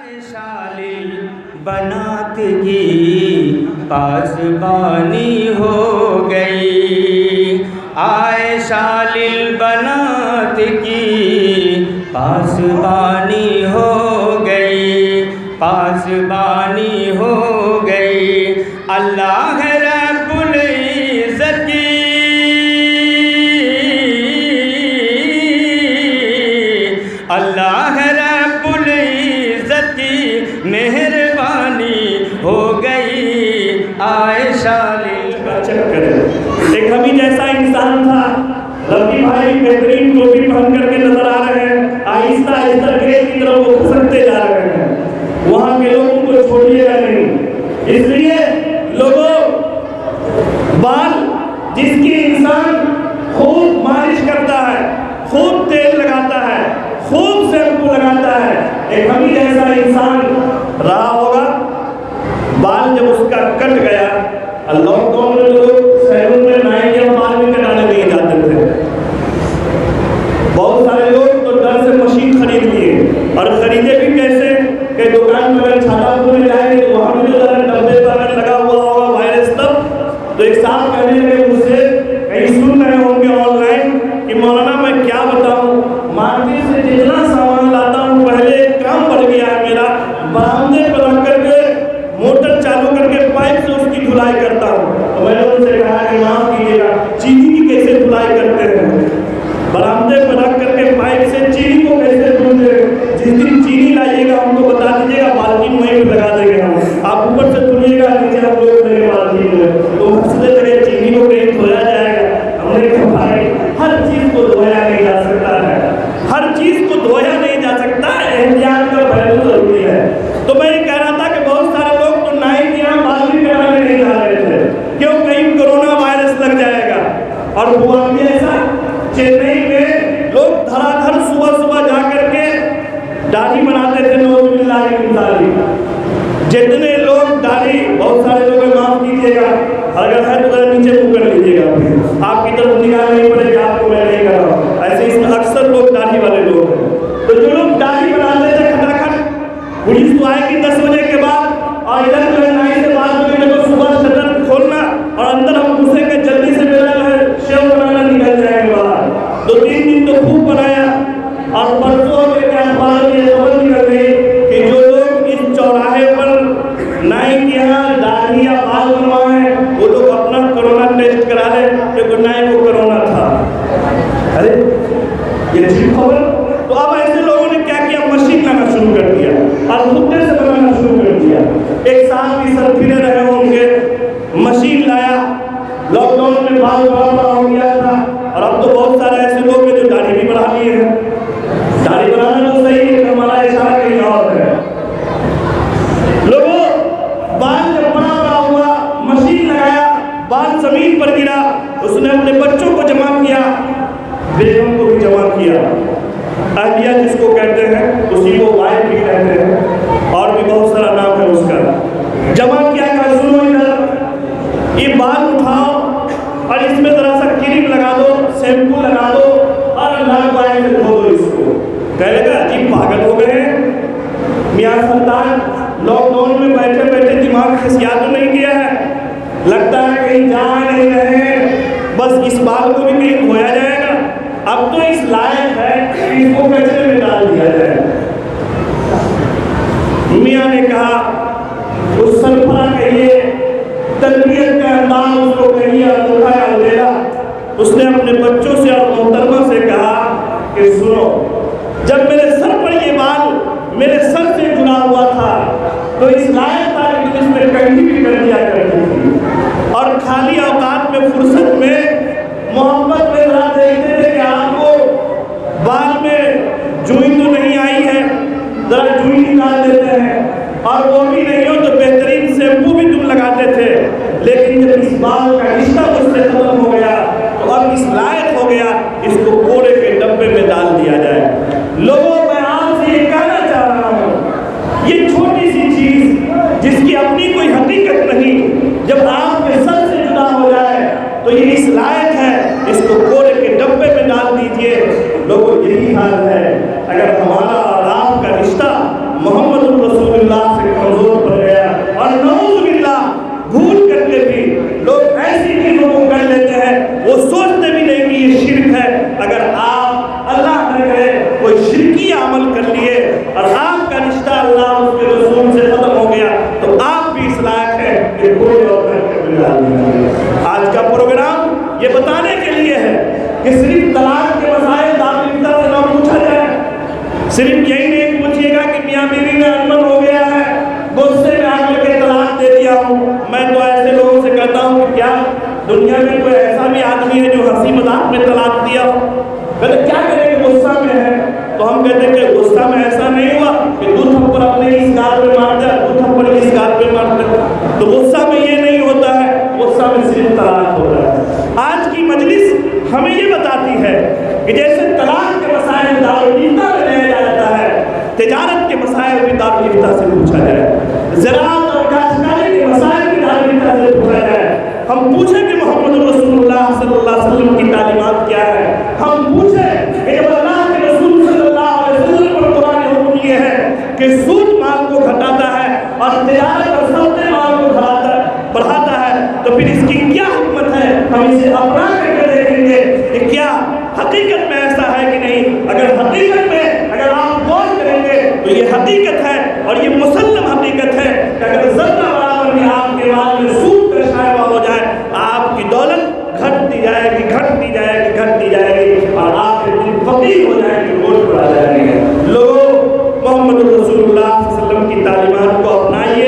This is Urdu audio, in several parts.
شالی بنات کی پاسبانی ہو گئی، عائشہ للبنات کی پاسبانی ہو گئی، پاسبانی ہو گئی۔ اللہ رب العزت کی اللہ رب العزت کی مہربانی ہو گئی، عائشہ ایک ہمیں جیسا انسان تھا، ربی بھائی بہترین ٹوپی پہن کر کے نظر آ رہے ہیں، آہستہ آہستہ گیٹ کی طرف وہ کھسکتے جا رہے ہیں، وہاں کے لوگوں کو چھوڑیے گا نہیں۔ اس لیے لوگوں، بال جس کی انسان خوب مالش کرتا ہے، خوب تیل لگاتا ہے، خوب شیمپو لگاتا ہے، ایک ہمیں جیسا انسان رہا ہوگا، بال جب اس کا کٹ گیا، لاک ڈاؤن میں لوگ سیلون میں نائن یا بال بھی کٹانے نہیں جاتے تھے، بہت سارے لوگ تو ڈر سے مشین خرید لیے، اور خریدے بھی کیسے کہ دکان میں اگر چھاتا پھولنے جائیں گے تو وہاں بھی جو ڈبے پر اگر لگا ہوا ہوگا وائرس تب، تو ایک صاحب کہنے لگے مجھ سے، کہیں سن رہے ہوں گے آن لائن کہ مولانا میں کیا بتاؤں، مارکیٹ سے جتنا سامان لاتا ہوں پہلے ایک کام بڑھ گیا ہے میرا، برآمدے پر رکھ کر کے موٹر چالو کر کے پائپ سے اس کی دھلائی کرتا ہوں۔ تو میں نے ان سے کہا کہ معاف کیجیے گا، چینی کی کیسے دھلائی کرتے ہیں؟ برآمدے پر رکھ کر کے پائپ سے چینی کو کیسے دھلتے ہیں؟ جس دن چینی لائیے گا ہم کو بتا دیجیے گا، بالٹین وہیں پہ لگا دیں گے ہم، آپ اوپر سے دھلیے گا، نیچے ہم لوگ دیں گے بالٹین میں۔ تو ہنستے لگے چینی کو کہیں دھویا جائے گا؟ ہم نے کہا بھائی ہر چیز کو دھویا نہیں جا سکتا ہے، ہر چیز کو دھویا نہیں جا سکتا، احتیاط کا پہلو ضروری ہے۔ تو میں یہ کہہ رہا تھا کہ بہت سارے لوگ تو نائی کے یہاں بال بھی کٹانے نہیں جا رہے تھے، کیوں؟ کہیں کرونا وائرس لگ جائے گا۔ اور ہوا بھی ایسا، چنئی میں لوگ دھڑا دھڑ صبح صبح جا کر کے داڑھی بناتے تھے، نعوذ باللہ من ذالک۔ جتنے لوگ داڑھی، بہت سارے لوگ معاف کیجیے گا، اگر ہے تو ذرا نیچے منہ کر لیجیے گا، آپ کی طرف نگاہ نہیں پڑے گا، آپ کو میں نہیں کر رہا ہوں، ایسے اس میں اکثر لوگ داڑھی والے لوگ ہیں۔ تو جو لوگ داڑھی بناتے تھے کھٹاکھٹ، پولیس تو آئے گی 10 بجے کے بعد، اور ادھر جو ہے نائی سے بات ہوئی تو صبح شٹر کھولنا اور اندر ہم گھسے کہ جلدی سے میرا جو ہے شیو بنانا نکل جائے گا باہر۔ 2-3 دن تو خوب بنایا، اور پرسوں کے اخبار میں یہ خبر نکل گئی کہ جو لوگ اس چوراہے پر نائی کے یہاں داڑھی یا بال بنوائے وہ لوگ اپنا کرونا ٹیسٹ کرا لیں کہ نائی کو کرونا تھا۔ ارے یہ عجیب خبر۔ تو اب ایسے لوگوں نے کیا کیا؟ مشین لانا شروع کر دیا اور خودے سے بنانا شروع کر دیا۔ ایک سال بھی سر پھرے رہے ہوں گے، مشین لایا، لاک ڈاؤن میں بال بڑا ہو گیا تھا، اور اب تو بہت سارے ایسے لوگ ہیں جو داڑھی بھی بڑھا لیے ہیں۔ داڑھی بنانا تو صحیح ہے، ہمارا اشارہ کہیں اور ہے۔ لوگوں، بال جب بڑا ہوا، مشین لگایا، بال زمین پر گرا، اس نے اپنے بچوں کو جمع کیا، بیگم کو بھی جمع کیا، اہلیہ جس کو کہتے ہیں اسی کو وائف بھی کہتے ہیں، اور بھی بہت سارا نام ہے اس کا۔ جمع کیا کہ سنو ادھر، یہ بال اٹھاؤ اور اس میں ذرا سا کریم لگا دو، شیمپو لگا دو، اور اللہ پائے میں دھو دو اس کو۔ کہنے کا عجیب پاگل ہو گئے ہیں میاں سلطان، لاک ڈاؤن میں بیٹھے بیٹھے دماغ خسیا تو نہیں کیا ہے؟ لگتا ہے کہیں جا نہیں رہے، بس اس بال کو بھی کہیں دھویا جائے گا، اب تو اس لائق ہے کہ اس کو کچرے میں ڈال دیا جائے۔ میاں نے کہا اس سرفرا کہیے، تربیت کا انداز اس کو کہیے، انوکھا یا الوداع۔ اس نے اپنے بچوں سے اور محترمہ سے کہا کہ سنو، جب میرے سر پر یہ بال میرے سر سے جڑا ہوا تھا تو اس لائق تھا کہ اس میں کنگھی بھی کر دیا کرتی تھی، اور خالی اوقات میں فرصت میں محبت میں ذرا دیکھتے تھے کہ آپ کو بال میں جوئی تو نہیں آئی ہے، ذرا جوئی نکال دیتے ہیں، اور وہ بھی نہیں ہو تو بہترین شیمپو بھی تم لگاتے تھے، لیکن جب اس بال کا رشتہ مجھ سے ختم ہو گیا تو اب اس لائق ہو گیا، اس کو کوڑے کے ڈبے میں ڈال دیا جائے۔ لوگوں، میں آپ سے یہ کہنا چاہ رہا ہوں، یہ چھوٹی سی چیز جس کی اپنی کوئی حقیقت نہیں، جب آپ کے سر سے جدا ہو جائے تو یہ اس لائق ہے، اس کو کوڑے کے ڈبے میں ڈال دیجئے۔ لوگوں، یہی حال ہے اگر ہمارا اور آپ کا رشتہ محمد الرسول یہ بتانے کے لیے ہے کہ صرف طلاق کے مسائل دارالفتہ سے نہ پوچھا جائے. صرف یہی نہیں پوچھیے گا کہ میاں بیوی میں انبن ہو گیا ہے, غصے میں آ کر کے طلاق دے دیا ہوں. میں تو ایسے لوگوں سے کہتا ہوں کہ کیا دنیا میں کوئی ایسا بھی آدمی ہے جو ہنسی مذاق میں طلاق دیا ہو؟ کہتے کیا کریں کہ غصہ میں ہے. تو ہم کہتے ہیں کہ غصہ میں ایسا نہیں ہوا کہ دو تھپڑ اپنے اس گال پہ مار دیا, دو تھپڑ اس گال پہ مار دیا. تو غصہ میں یہ نہیں ہوتا ہے, غصہ میں صرف طلاق ہوتا ہے. آج کی مجلس ہمیں یہ بتاتی ہے کہ جیسے طلاق کے مسائل دارالفتہ میں لیا جاتا ہے, تجارت کے مسائل بھی دارالفتہ سے پوچھا جائے, زراعت اور کاشتکاری کے مسائل بھی دارالفتہ سے پوچھا جائے. ہم پوچھیں کہ محمد رسول اللہ صلی اللہ علیہ وسلم کی تعلیمات کیا ہے. ہم پوچھیں کہ جب اللہ کے رسول صلی اللہ علیہ وسلم پر قرآن حکم یہ ہے کہ سود مال کو گھٹاتا ہے اور تجارت اور سودے مال کو بڑھاتا ہے, تو پھر اس کی کیا حکمت ہے؟ ہم اسے اپنا کر کے دیکھیں گے کہ کیا حقیقت میں ایسا ہے کہ نہیں. اگر حقیقت میں اگر آپ غور کریں گے تو یہ حقیقت ہے اور یہ مسلم حقیقت ہے کہ اگر ذرہ برابر بھی آپ کے مال میں سود کا شائبہ ہو جائے, آپ کی دولت گھٹتی جائے گی, گھٹتی جائے گی, گھٹتی جائے گی, اور آپ کے دل فقیر ہو جائیں گے, گوشت پر آ جائیں گے. لوگوں, محمد رسول اللہ صلی اللہ علیہ وسلم کی تعلیمات کو اپنائیے.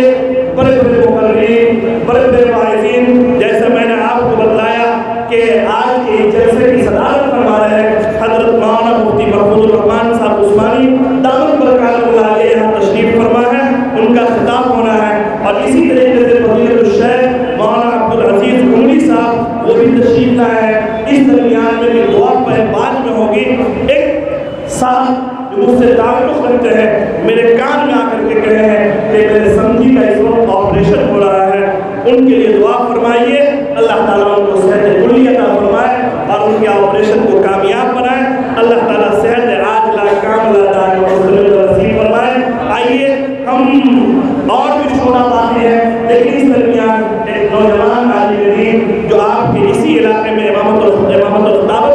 بڑے بڑے مقررین, بڑے بڑے واعظین, جیسا میں نے آپ کو بتلایا کہ آج کے جلسے کی صدارت فرما رہے ہیں حضرت مولانا مفتی محفوظ الرحمان صاحب عثمانی دامن برکات اللہ علیہ, یہاں تشریف فرما ہے, ان کا خطاب ہونا ہے. اور اسی طریقے سے فضیلت الشیخ مولانا عبدالعزیز عمری صاحب وہ بھی تشریف لائے ہیں. اس درمیان میں بھی دعا بعد میں ہوگی. ایک صاحب جو مجھ سے تعلق رکھتے ہیں میرے کان میں آ کر کے کہے ہیں کہ میرے سمجھی کا اس وقت آپریشن ہو رہا ہے, ان کے لیے دعا فرمائیے. اللہ تعالیٰ ان کو صحت کلی عطا فرمائے اور ان کے آپریشن کو کامیاب بنائے. اللہ تعالیٰ صحت عاجلہ کاملہ دائمہ نصیب فرمائے. آئیے ہم اور بھی شعرا پاتے ہیں, لیکن اس درمیان ایک نوجوان عالم دین جو آپ کے اسی علاقے میں امامت و خطابت